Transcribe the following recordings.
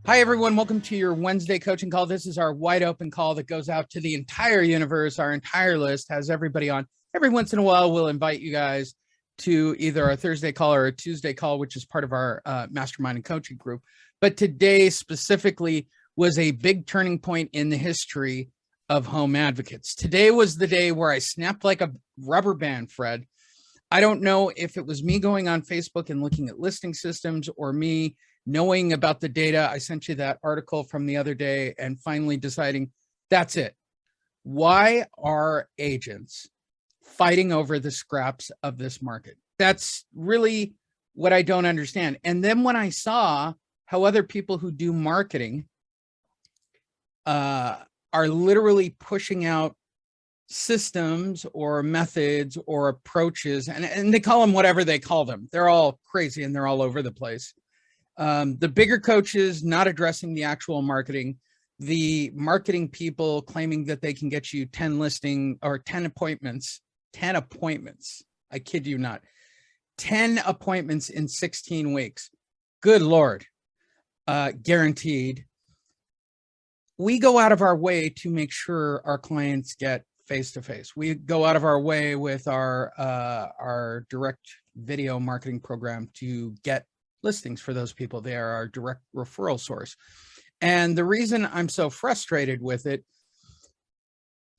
Hi, everyone. Welcome to your Wednesday coaching call. This is our wide open call that goes out to the entire universe. Our entire list has everybody on. Every once in a while, we'll invite you guys to either a Thursday call or a Tuesday call, which is part of our mastermind and coaching group. But today specifically was a big turning point in the history of home advocates. Today was the day where I snapped like a rubber band, Fred. I don't know if it was me going on Facebook and looking at listing systems or me knowing about the data. I sent you that article from the other day and finally deciding that's it. Why are agents fighting over the scraps of this market? That's really what I don't understand. And then when I saw how other people who do marketing are literally pushing out systems or methods or approaches, and they call them whatever they call them. They're all crazy and they're all over the place. The bigger coaches not addressing the actual marketing, the marketing people claiming that they can get you 10 listing or 10 appointments. I kid you not, 10 appointments in 16 weeks. Good Lord, guaranteed. We go out of our way to make sure our clients get face-to-face. We go out of our way with our direct video marketing program to get listings for those people. They are our direct referral source. And the reason I'm so frustrated with it,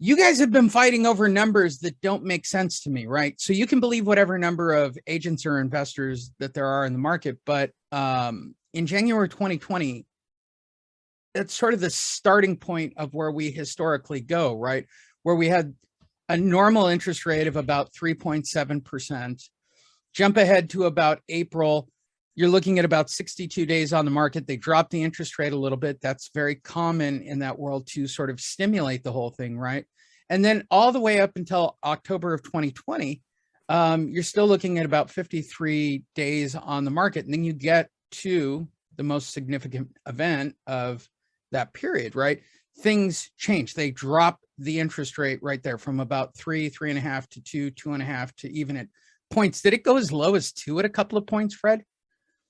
you guys have been fighting over numbers that don't make sense to me, right? So you can believe whatever number of agents or investors that there are in the market, but in January 2020, that's sort of the starting point of where we historically go, right? Where we had a normal interest rate of about 3.7%, jump ahead to about April, you're looking at about 62 days on the market. They dropped the interest rate a little bit. That's very common in that world to sort of stimulate the whole thing, right? And then all the way up until October of 2020, you're still looking at about 53 days on the market. And then you get to the most significant event of that period, right? Things change. They drop the interest rate right there from about 3.5 to 2.5 to even at points. Did it go as low as 2 at a couple of points, Fred?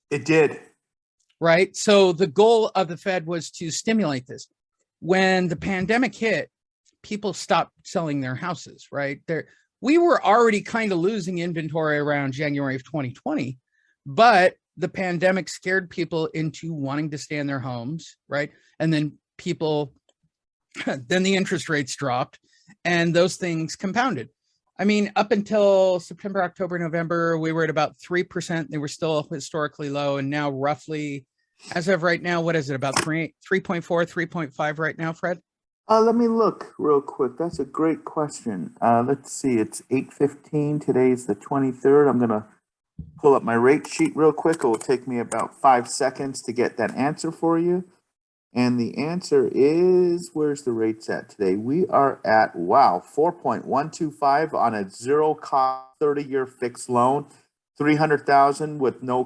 It did. Right. So the goal of the Fed was to stimulate this. When the pandemic hit, people stopped selling their houses, right? We were already kind of losing inventory around January of 2020, but the pandemic scared people into wanting to stay in their homes, right? And then then the interest rates dropped and those things compounded. I mean, up until September, October, November, we were at about 3%. They were still historically low. And now roughly, as of right now, what is it, about 3.4, 3.5 right now, Fred? Let me look real quick. That's a great question. Let's see. It's 8:15. Today's the 23rd. I'm going to pull up my rate sheet real quick. It will take me about 5 seconds to get that answer for you. And the answer is, where's the rates at today? We are at, 4.125 on a zero cost 30-year fixed loan, 300,000 with no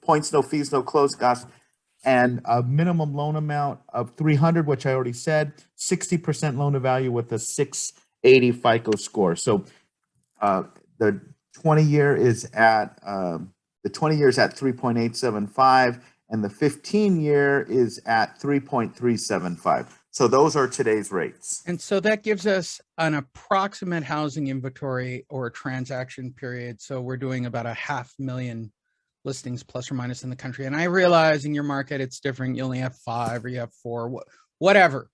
points, no fees, no close costs, and a minimum loan amount of 300, which I already said, 60% loan to value with a 680 FICO score. So the 20-year is at 3.875. And the 15-year is at 3.375. So those are today's rates. And so that gives us an approximate housing inventory or transaction period. So we're doing about 500,000 listings plus or minus in the country. And I realize in your market, it's different. You only have 5 or you have 4, whatever.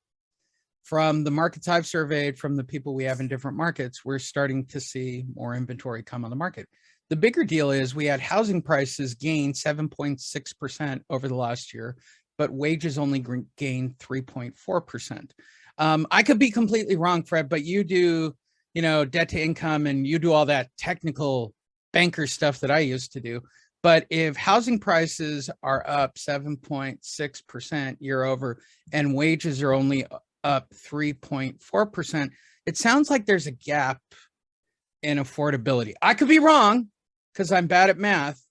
From the markets I've surveyed, from the people we have in different markets, we're starting to see more inventory come on the market. The bigger deal is we had housing prices gain 7.6% over the last year, but wages only gained 3.4%. I could be completely wrong, Fred, but you do, debt to income and you do all that technical banker stuff that I used to do. But if housing prices are up 7.6% year over and wages are only up 3.4%, it sounds like there's a gap in affordability. I could be wrong because I'm bad at math,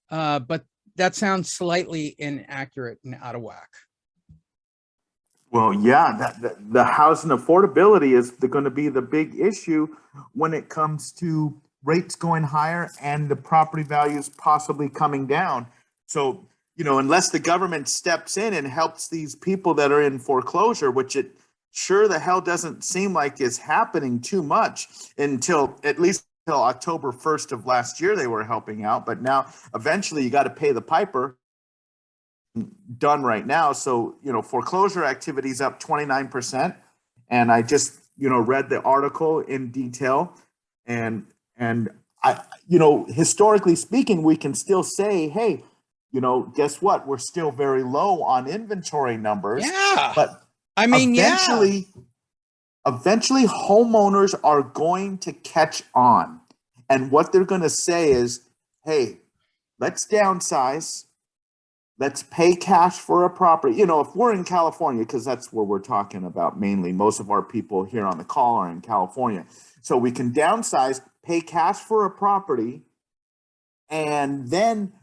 but that sounds slightly inaccurate and out of whack. Well, yeah, the housing affordability is going to be the big issue when it comes to rates going higher and the property values possibly coming down. So, unless the government steps in and helps these people that are in foreclosure, which it sure the hell doesn't seem like is happening too much until at least until October 1st of last year, they were helping out. But now eventually you got to pay the piper. Done right now. So, foreclosure activity is up 29%. And I just, read the article in detail. And I, historically speaking, we can still say, hey, guess what? We're still very low on inventory numbers. Yeah. But I mean, eventually homeowners are going to catch on. And what they're going to say is, hey, let's downsize. Let's pay cash for a property. If we're in California, because that's where we're talking about mainly, most of our people here on the call are in California. So we can downsize, pay cash for a property, and then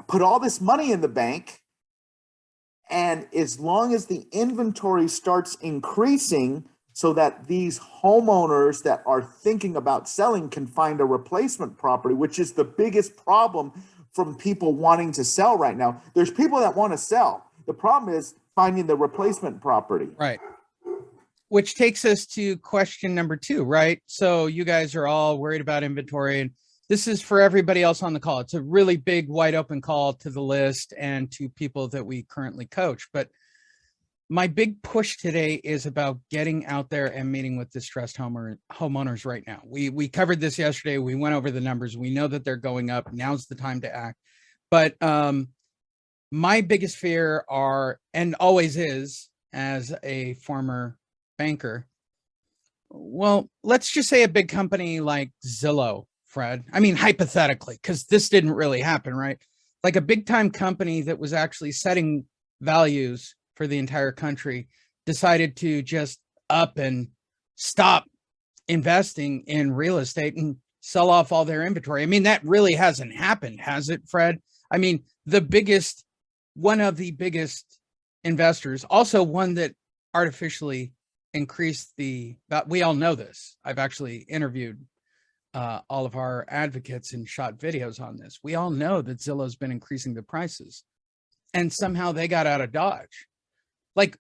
put all this money in the bank. And as long as the inventory starts increasing so that these homeowners that are thinking about selling can find a replacement property, which is the biggest problem from people wanting to sell right now. There's people that want to sell. The problem is finding the replacement property. Right. Which takes us to question number 2, right? So you guys are all worried about inventory, and this is for everybody else on the call. It's a really big, wide open call to the list and to people that we currently coach. But my big push today is about getting out there and meeting with distressed homeowners right now. We covered this yesterday. We went over the numbers. We know that they're going up. Now's the time to act. But my biggest fear are, and always is, as a former banker, well, let's just say a big company like Zillow, Fred. I mean, hypothetically, because this didn't really happen, right? Like a big time company that was actually setting values for the entire country decided to just up and stop investing in real estate and sell off all their inventory. I mean, that really hasn't happened, has it, Fred? I mean, one of the biggest investors, also one that artificially increased we all know this. I've actually interviewed all of our advocates and shot videos on this. We all know that Zillow's been increasing the prices, and somehow they got out of Dodge. Like,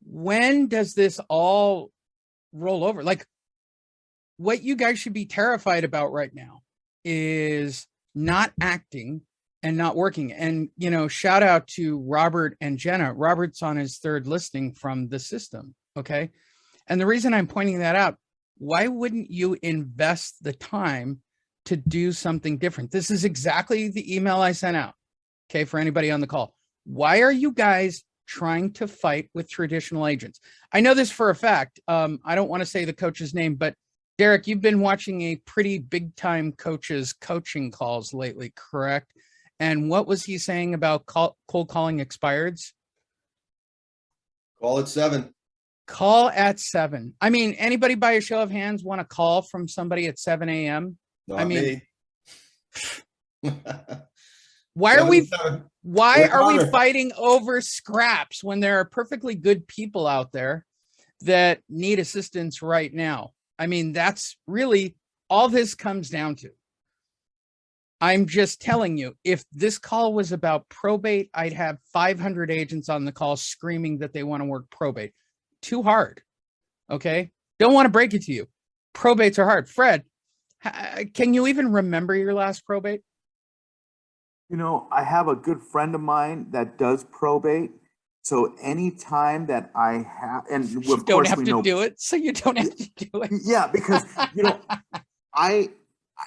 when does this all roll over? Like, what you guys should be terrified about right now is not acting and not working. And, shout out to Robert and Jenna. Robert's on his 3rd listing from the system. Okay. And the reason I'm pointing that out, why wouldn't you invest the time to do something different? This is exactly the email I sent out. Okay. For anybody on the call, why are you guys trying to fight with traditional agents? I know this for a fact. I don't want to say the coach's name, but Derek, you've been watching a pretty big time coach's coaching calls lately, correct? And what was he saying about cold calling expireds? Call at 7. Call at 7. I mean, anybody by a show of hands want a call from somebody at 7 a.m.? Not me. Why are we Connor. fighting over scraps when there are perfectly good people out there that need assistance right now? I mean, that's really all this comes down to. I'm just telling you, if this call was about probate, I'd have 500 agents on the call screaming that they want to work probate. Too hard. Okay. Don't want to break it to you. Probates are hard. Fred, can you even remember your last probate? I have a good friend of mine that does probate. So anytime that I have, and you don't have to do it. So you don't have to do it. Yeah, because,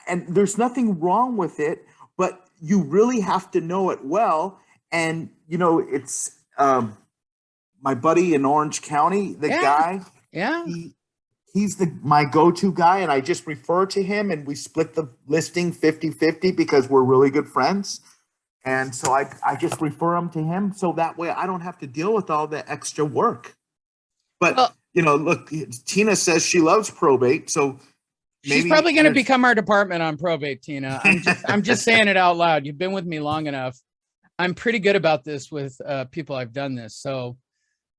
and there's nothing wrong with it, but you really have to know it well. And, it's my buddy in Orange County, the guy. Yeah. He's my go-to guy, and I just refer to him, and we split the listing 50-50 because we're really good friends. And so I just refer them to him, so that way I don't have to deal with all the extra work. But, look, Tina says she loves probate, so she's probably going to become our department on probate, Tina. I'm just saying it out loud. You've been with me long enough. I'm pretty good about this with people I've done this. So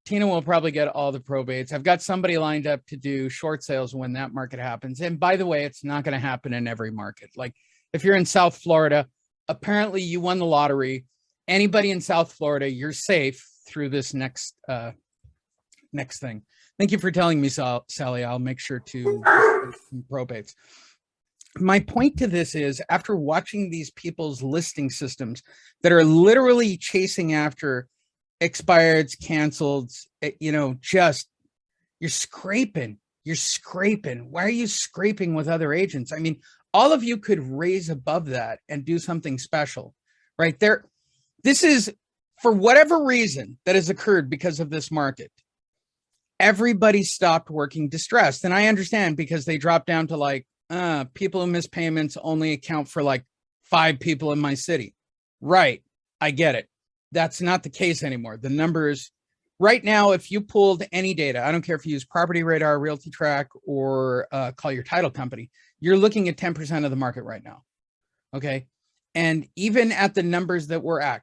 Tina will probably get all the probates. I've got somebody lined up to do short sales when that market happens. And by the way, it's not going to happen in every market. Like if you're in South Florida, apparently you won the lottery anybody in South Florida, you're safe through this next thing. Thank you for telling me, Sally. I'll make sure to some probates. My point to this is, after watching these people's listing systems that are literally chasing after expireds, canceled, just you're scraping. Why are you scraping with other agents? I mean, all of you could raise above that and do something special right there. This is, for whatever reason that has occurred because of this market, everybody stopped working distressed. And I understand, because they dropped down to like, people who miss payments only account for like 5 people in my city. Right. I get it. That's not the case anymore. The numbers right now, if you pulled any data, I don't care if you use Property Radar, Realty Track, or call your title company, you're looking at 10% of the market right now. Okay. And even at the numbers that we're at,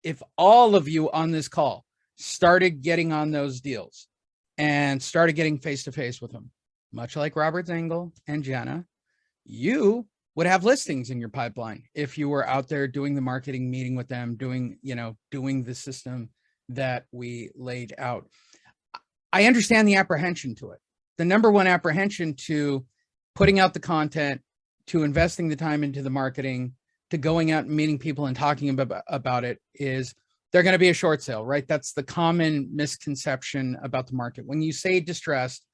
if all of you on this call started getting on those deals and started getting face-to-face with them, much like Robert Zengel and Jenna, you would have listings in your pipeline if you were out there doing the marketing, meeting with them, doing the system that we laid out. I understand the apprehension to it. The number one apprehension to putting out the content, to investing the time into the marketing, to going out and meeting people and talking about it is they're going to be a short sale, right? That's the common misconception about the market. When you say distressed,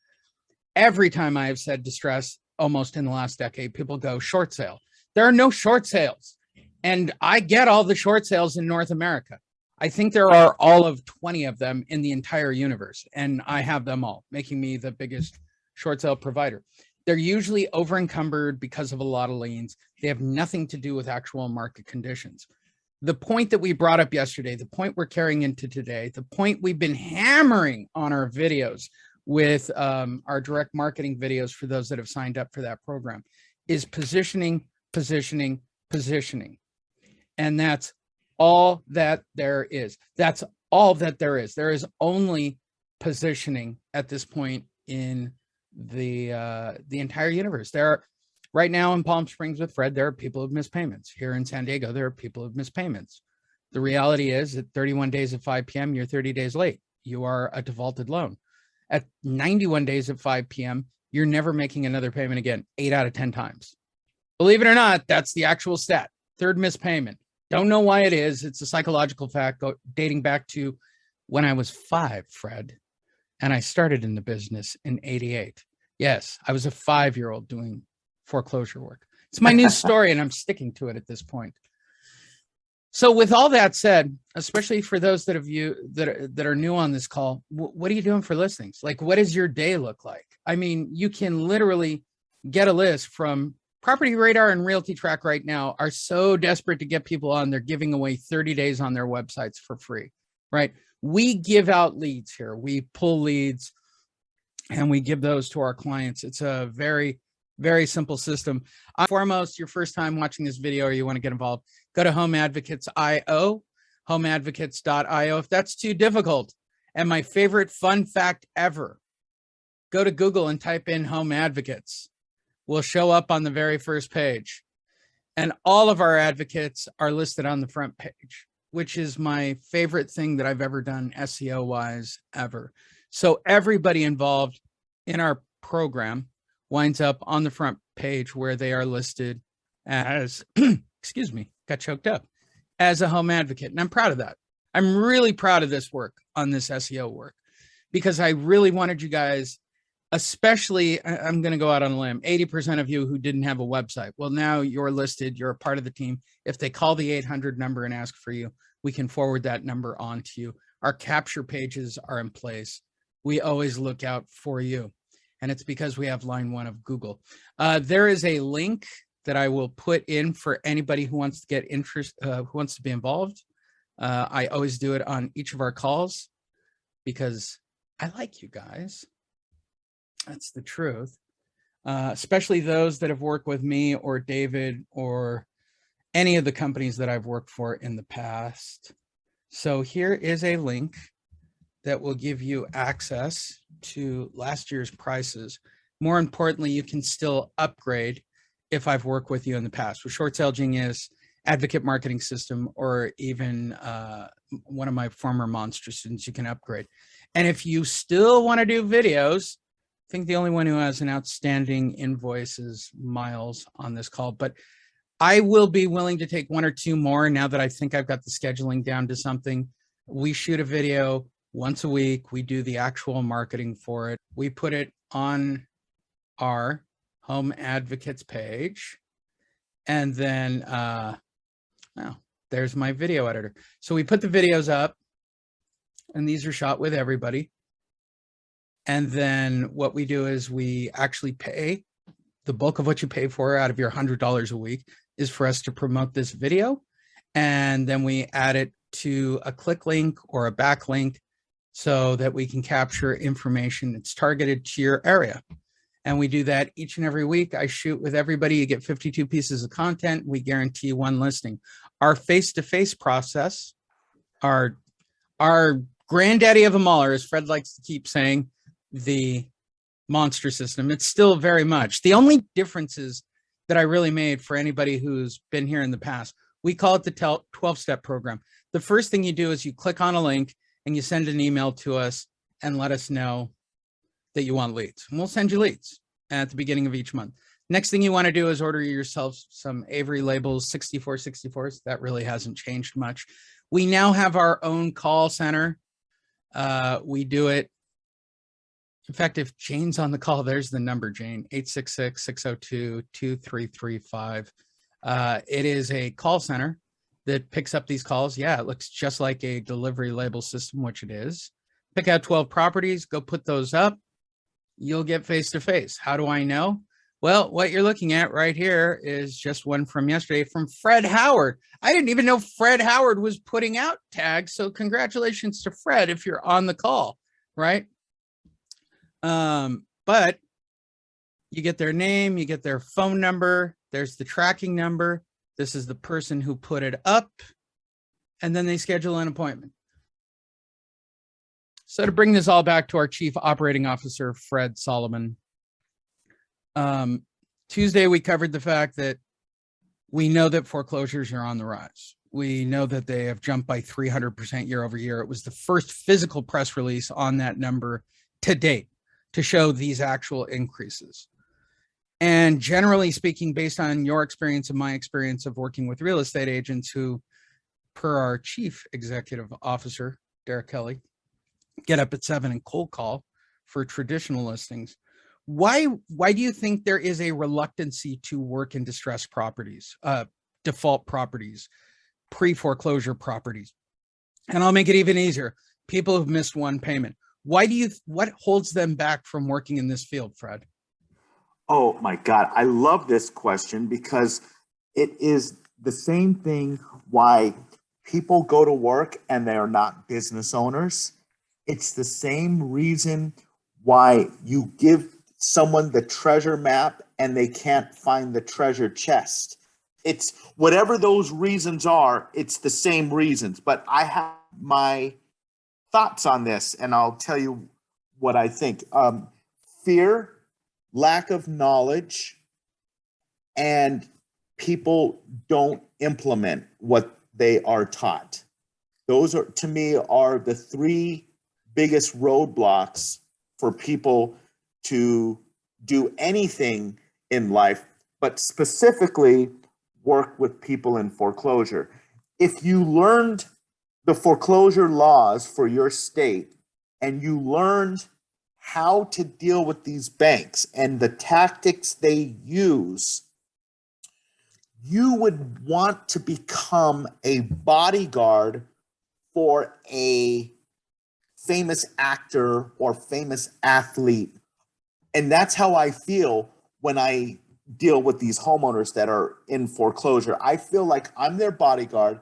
every time I have said distress, almost in the last decade, people go short sale. There are no short sales. And I get all the short sales in North America. I think there are all of 20 of them in the entire universe, and I have them all, making me the biggest short sale provider. They're usually over encumbered because of a lot of liens. They have nothing to do with actual market conditions. The point that we brought up yesterday, the point we're carrying into today, the point we've been hammering on our videos with our direct marketing videos for those that have signed up for that program, is positioning. And that's all that there is. That's all that there is. There is only positioning at this point in the entire universe. There are, right now in Palm Springs with Fred, there are people who've missed payments. Here in San Diego, there are people who've missed payments. The reality is at 31 days at 5 p.m., you're 30 days late. You are a defaulted loan. At 91 days at 5 p.m., you're never making another payment again, 8 out of 10 times. Believe it or not, that's the actual stat. Third missed payment. Don't know why it is. It's a psychological fact dating back to when I was 5, Fred, and I started in the business in 88. Yes, I was a 5-year-old doing foreclosure work. It's my new story, and I'm sticking to it at this point. So with all that said, especially for those that are new on this call, what are you doing for listings? Like, what does your day look like? I mean, you can literally get a list from Property Radar and Realty Track right now are so desperate to get people on. They're giving away 30 days on their websites for free, right? We give out leads here. We pull leads and we give those to our clients. It's a very, very simple system. Foremost, your first time watching this video or you want to get involved, go to homeadvocates.io, homeadvocates.io. If that's too difficult, and my favorite fun fact ever, go to Google and type in Home Advocates. We'll show up on the very first page. And all of our advocates are listed on the front page, which is my favorite thing that I've ever done SEO-wise ever. So everybody involved in our program winds up on the front page where they are listed as, excuse me, got choked up, as a home advocate. And I'm proud of that. I'm really proud of this work on this SEO work, because I really wanted you guys, especially, I'm going to go out on a limb, 80% of you who didn't have a website. Well, now you're listed, you're a part of the team. If they call the 800 number and ask for you, we can forward that number on to you. Our capture pages are in place. We always look out for you. And it's because we have line 1 of Google. There is a link that I will put in for anybody who wants to get who wants to be involved. I always do it on each of our calls because I like you guys. That's the truth. Especially those that have worked with me or David or any of the companies that I've worked for in the past. So here is a link that will give you access to last year's prices. More importantly, you can still upgrade if I've worked with you in the past with Short Sale Genius advocate marketing system, or even one of my former Monster students, you can upgrade. And if you still want to do videos, I think the only one who has an outstanding invoice is Miles on this call, but I will be willing to take one or two more now that I think I've got the scheduling down to something. We shoot a video once a week. We do the actual marketing for it. We put it on our Home Advocates page. And then, there's my video editor. So we put the videos up, and these are shot with everybody. And then what we do is we actually pay the bulk of what you pay for out of your $100 a week is for us to promote this video. And then we add it to a click link or a backlink so that we can capture information that's targeted to your area. And we do that each and every week. I shoot with everybody. You get 52 pieces of content. We guarantee one listing. Our face-to-face process, our granddaddy of them all, or as Fred likes to keep saying, the Monster system. It's still very much. The only differences that I really made for anybody who's been here in the past, we call it the 12-step program. The first thing you do is you click on a link and you send an email to us and let us know that you want leads. And we'll send you leads at the beginning of each month. Next thing you want to do is order yourself some Avery Labels 6464s. That really hasn't changed much. We now have our own call center. We do it. In fact, if Jane's on the call, there's the number, Jane, 866-602-2335. It is a call center that picks up these calls. Yeah, it looks just like a delivery label system, which it is. Pick out 12 properties, go put those up. You'll get face-to-face. How do I know? Well, what you're looking at right here is just one from yesterday from Fred Howard. I didn't even know Fred Howard was putting out tags. So congratulations to Fred if you're on the call, right? But you get their name, you get their phone number, there's the tracking number. This is the person who put it up, and then they schedule an appointment. So to bring this all back to our Chief Operating Officer, Fred Solomon, Tuesday, we covered the fact that we know that foreclosures are on the rise. We know that they have jumped by 300% year over year. It was the first physical press release on that number to date to show these actual increases. And generally speaking, based on your experience and my experience of working with real estate agents who, per our Chief Executive Officer, Derek Kelly, get up at 7 and cold call for traditional listings. Why do you think there is a reluctancy to work in distressed properties, default properties, pre-foreclosure properties? And I'll make it even easier. People who've missed one payment. What holds them back from working in this field, Fred? Oh my God, I love this question because it is the same thing why people go to work and they are not business owners. It's the same reason why you give someone the treasure map and they can't find the treasure chest. It's whatever those reasons are, it's the same reasons. But I have my thoughts on this, and I'll tell you what I think. Fear, lack of knowledge, and people don't implement what they are taught. Those are, to me, are the three biggest roadblocks for people to do anything in life, but specifically work with people in foreclosure. If you learned the foreclosure laws for your state and you learned how to deal with these banks and the tactics they use, you would want to become a bodyguard for a famous actor or famous athlete. And that's how I feel when I deal with these homeowners that are in foreclosure. I feel like I'm their bodyguard.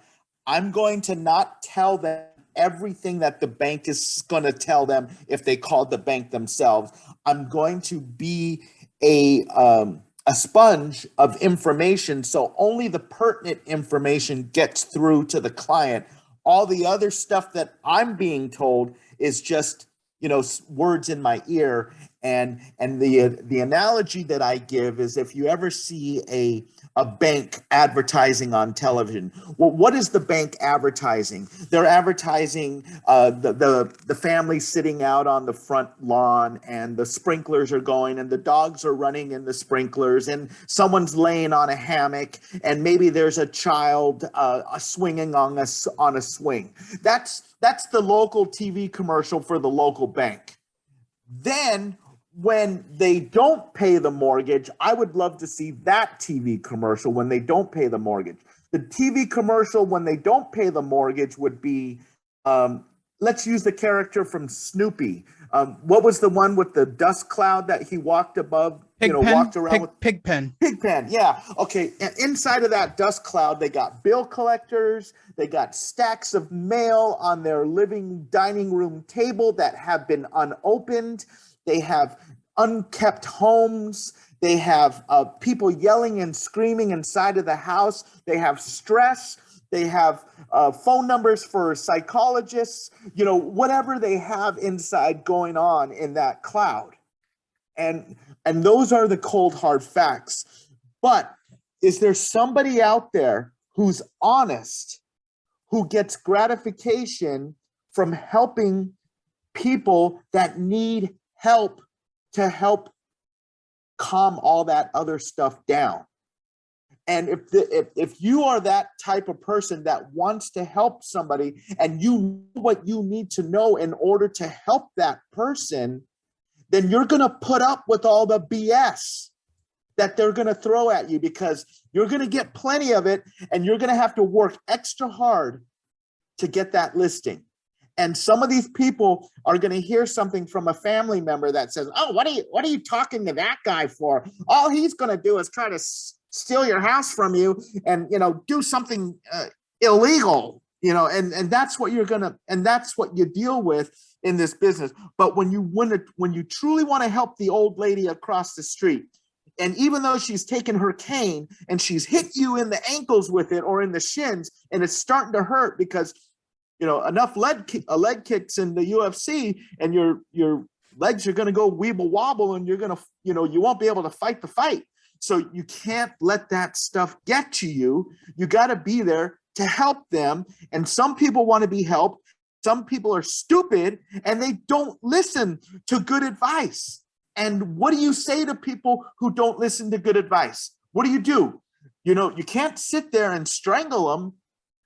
I'm going to not tell them everything that the bank is going to tell them if they called the bank themselves. I'm going to be a sponge of information, so only the pertinent information gets through to the client. All the other stuff that I'm being told is just, words in my ear. And the analogy that I give is, if you ever see a bank advertising on television, well, what is the bank advertising? They're advertising the family sitting out on the front lawn, and the sprinklers are going, and the dogs are running in the sprinklers, and someone's laying on a hammock, and maybe there's a child swinging on a swing. That's the local TV commercial for the local bank. Then, when they don't pay the mortgage, I would love to see that TV commercial when they don't pay the mortgage. The TV commercial when they don't pay the mortgage would be, let's use the character from Snoopy. What was the one with the dust cloud that he walked above, walked around with? Pigpen. Pigpen, yeah. Okay, and inside of that dust cloud, they got bill collectors, they got stacks of mail on their dining room table that have been unopened. They have unkept homes. They have people yelling and screaming inside of the house. They have stress. They have phone numbers for psychologists, whatever they have inside going on in that cloud. And those are the cold, hard facts. But is there somebody out there who's honest, who gets gratification from helping people that need help to help calm all that other stuff down? And if you are that type of person that wants to help somebody, and you know what you need to know in order to help that person, then you're going to put up with all the BS that they're going to throw at you, because you're going to get plenty of it, and you're going to have to work extra hard to get that listing. And some of these people are going to hear something from a family member that says, "Oh, what are you talking to that guy for? All he's going to do is try to steal your house from you and, do something illegal, and that's what that's what you deal with in this business. But when you truly want to help the old lady across the street, and even though she's taken her cane and she's hit you in the ankles with it or in the shins, and it's starting to hurt because enough leg kicks in the UFC, and your legs are going to go weeble wobble, and you're going to, you won't be able to fight the fight. So you can't let that stuff get to you. You got to be there to help them. And some people want to be helped. Some people are stupid and they don't listen to good advice. And what do you say to people who don't listen to good advice? What do? You can't sit there and strangle them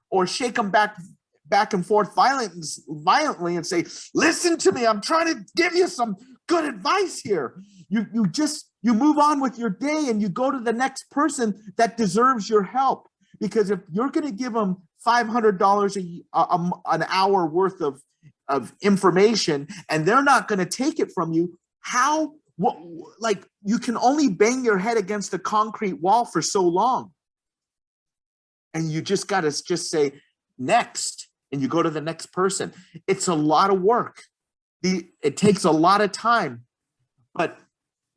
or shake them back and forth violently and say, "Listen to me, I'm trying to give you some good advice here." You move on with your day, and you go to the next person that deserves your help. Because if you're going to give them $500 an hour worth of information, and they're not going to take it from you, you can only bang your head against a concrete wall for so long. And you just got to just say, "Next," and you go to the next person. It's a lot of work. It takes a lot of time. But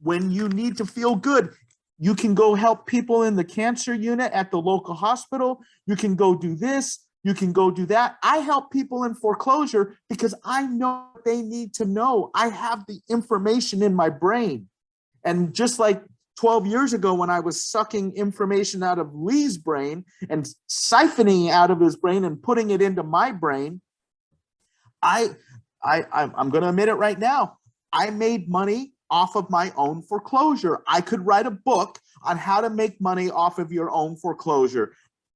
when you need to feel good, you can go help people in the cancer unit at the local hospital. You can go do this. You can go do that. I help people in foreclosure because I know what they need to know. I have the information in my brain. And just like 12 years ago, when I was sucking information out of Lee's brain and siphoning out of his brain and putting it into my brain, I'm going to admit it right now. I made money off of my own foreclosure. I could write a book on how to make money off of your own foreclosure.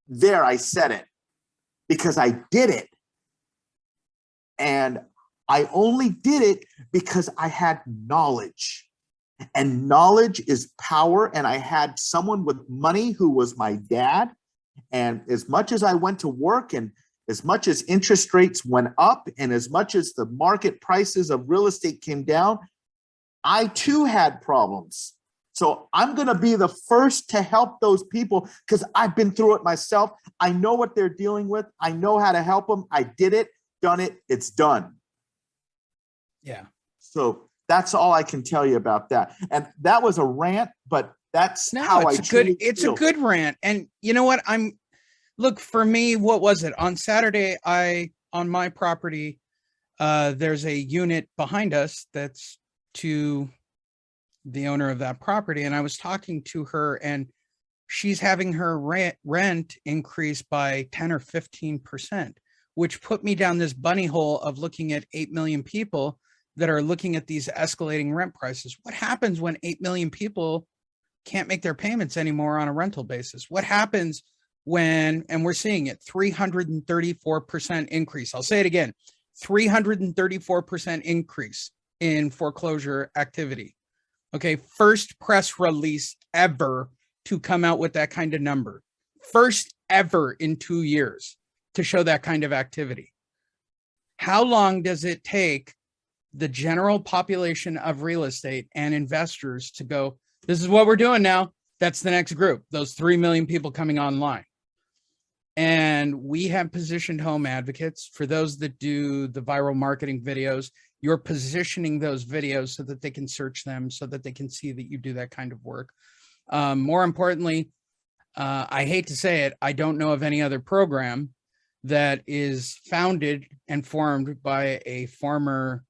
There, I said it, because I did it. And I only did it because I had knowledge. And knowledge is power. And I had someone with money who was my dad. And as much as I went to work, and as much as interest rates went up, and as much as the market prices of real estate came down, I too had problems. So I'm going to be the first to help those people because I've been through it myself. I know what they're dealing with. I know how to help them. I did it, done it. It's done. Yeah. So that's all I can tell you about that. And that was a rant, but that's how it's a good rant. And you know what? Look, for me, what was it? On Saturday, on my property, there's a unit behind us that's to the owner of that property, and I was talking to her, and she's having her rent increase by 10 or 15%, which put me down this bunny hole of looking at 8 million people that are looking at these escalating rent prices. What happens when 8 million people can't make their payments anymore on a rental basis? What happens when, and we're seeing it, 334% increase. I'll say it again, 334% increase in foreclosure activity. Okay, first press release ever to come out with that kind of number. First ever in 2 years to show that kind of activity. How long does it take the general population of real estate and investors to go, this is what we're doing now? That's the next group, those 3 million people coming online. And we have positioned home advocates. For those that do the viral marketing videos, you're positioning those videos so that they can search them, so that they can see that you do that kind of work. More importantly, I hate to say it, I don't know of any other program that is founded and formed by a former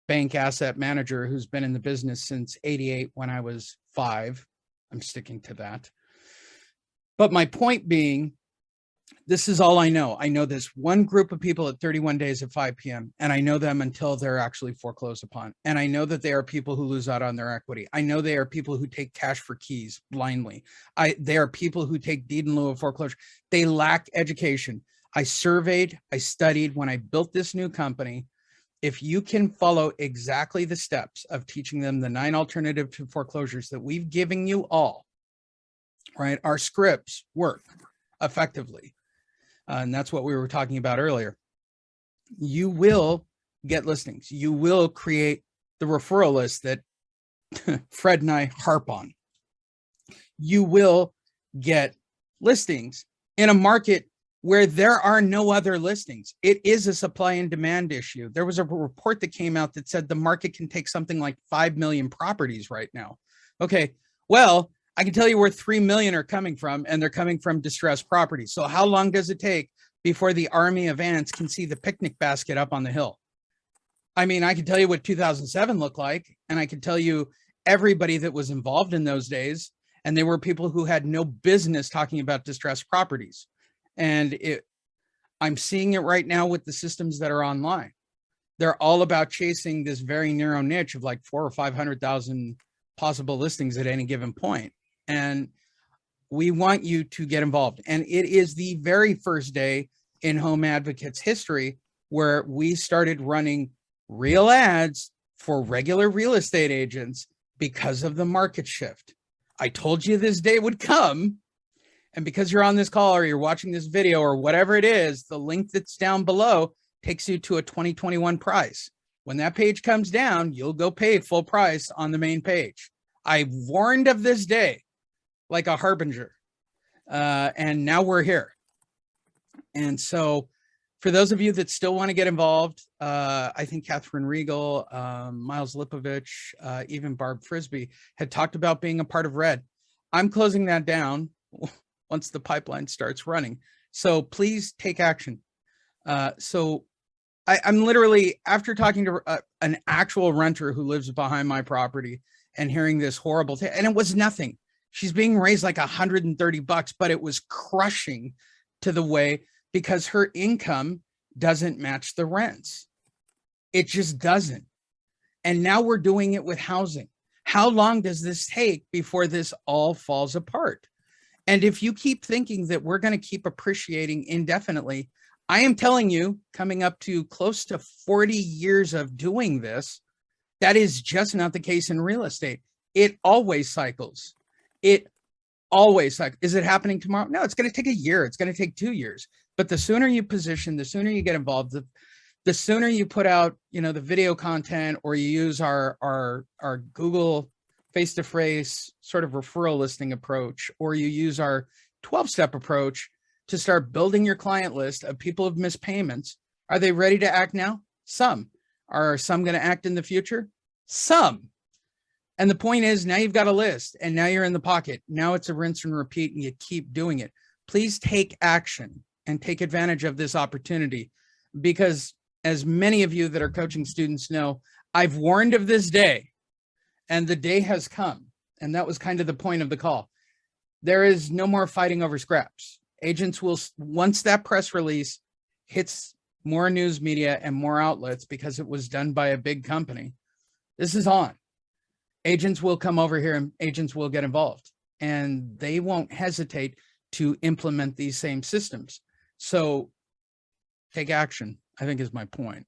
bank asset manager who's been in the business since '88 when I was 5. I'm sticking to that. But my point being, this is all I know. I know this one group of people at 31 days at 5 p.m. and I know them until they're actually foreclosed upon. And I know that they are people who lose out on their equity. I know they are people who take cash for keys blindly. They are people who take deed in lieu of foreclosure. They lack education. I surveyed, I studied when I built this new company. If you can follow exactly the steps of teaching them the 9 alternative to foreclosures that we've given you all, right? Our scripts work effectively. And that's what we were talking about earlier. You will get listings. You will create the referral list that Fred and I harp on. You will get listings in a market where there are no other listings. It is a supply and demand issue. There was a report that came out that said the market can take something like 5 million properties right now. Okay, well, I can tell you where 3 million are coming from, and they're coming from distressed properties. So how long does it take before the army of ants can see the picnic basket up on the hill? I mean, I can tell you what 2007 looked like, and I can tell you everybody that was involved in those days, and they were people who had no business talking about distressed properties. And I'm seeing it right now with the systems that are online. They're all about chasing this very narrow niche of like 400,000 or 500,000 possible listings at any given point. And we want you to get involved. And it is the very first day in Home Advocates history where we started running real ads for regular real estate agents because of the market shift. I told you this day would come. And because you're on this call or you're watching this video or whatever it is, the link that's down below takes you to a 2021 price. When that page comes down, you'll go pay full price on the main page. I warned of this day like a harbinger, and now we're here. And so for those of you that still want to get involved, I think Catherine Regal, Miles Lipovich, even Barb Frisbee had talked about being a part of Red. I'm closing that down once the pipeline starts running. So please take action. So I'm literally, after talking to an actual renter who lives behind my property and hearing this horrible thing, and it was nothing. She's being raised like $130, but it was crushing to the way, because her income doesn't match the rents. It just doesn't. And now we're doing it with housing. How long does this take before this all falls apart? And if you keep thinking that we're going to keep appreciating indefinitely, I am telling you, coming up to close to 40 years of doing this, that is just not the case in real estate. It always cycles. It always cycles. Is it happening tomorrow? No, it's going to take a year. It's going to take 2 years. But the sooner you position, the sooner you get involved, the sooner you put out, the video content, or you use our Google face-to-face sort of referral listing approach, or you use our 12-step approach to start building your client list of people who've missed payments. Are they ready to act now? Some. Are some going to act in the future? Some. And the point is, now you've got a list, and now you're in the pocket. Now it's a rinse and repeat, and you keep doing it. Please take action and take advantage of this opportunity, because as many of you that are coaching students know, I've warned of this day, And the day has come. And that was kind of the point of the call. There is no more fighting over scraps. Agents will, once that press release hits more news media and more outlets because it was done by a big company, this is on. Agents will come over here and agents will get involved, and they won't hesitate to implement these same systems. So take action, I think, is my point.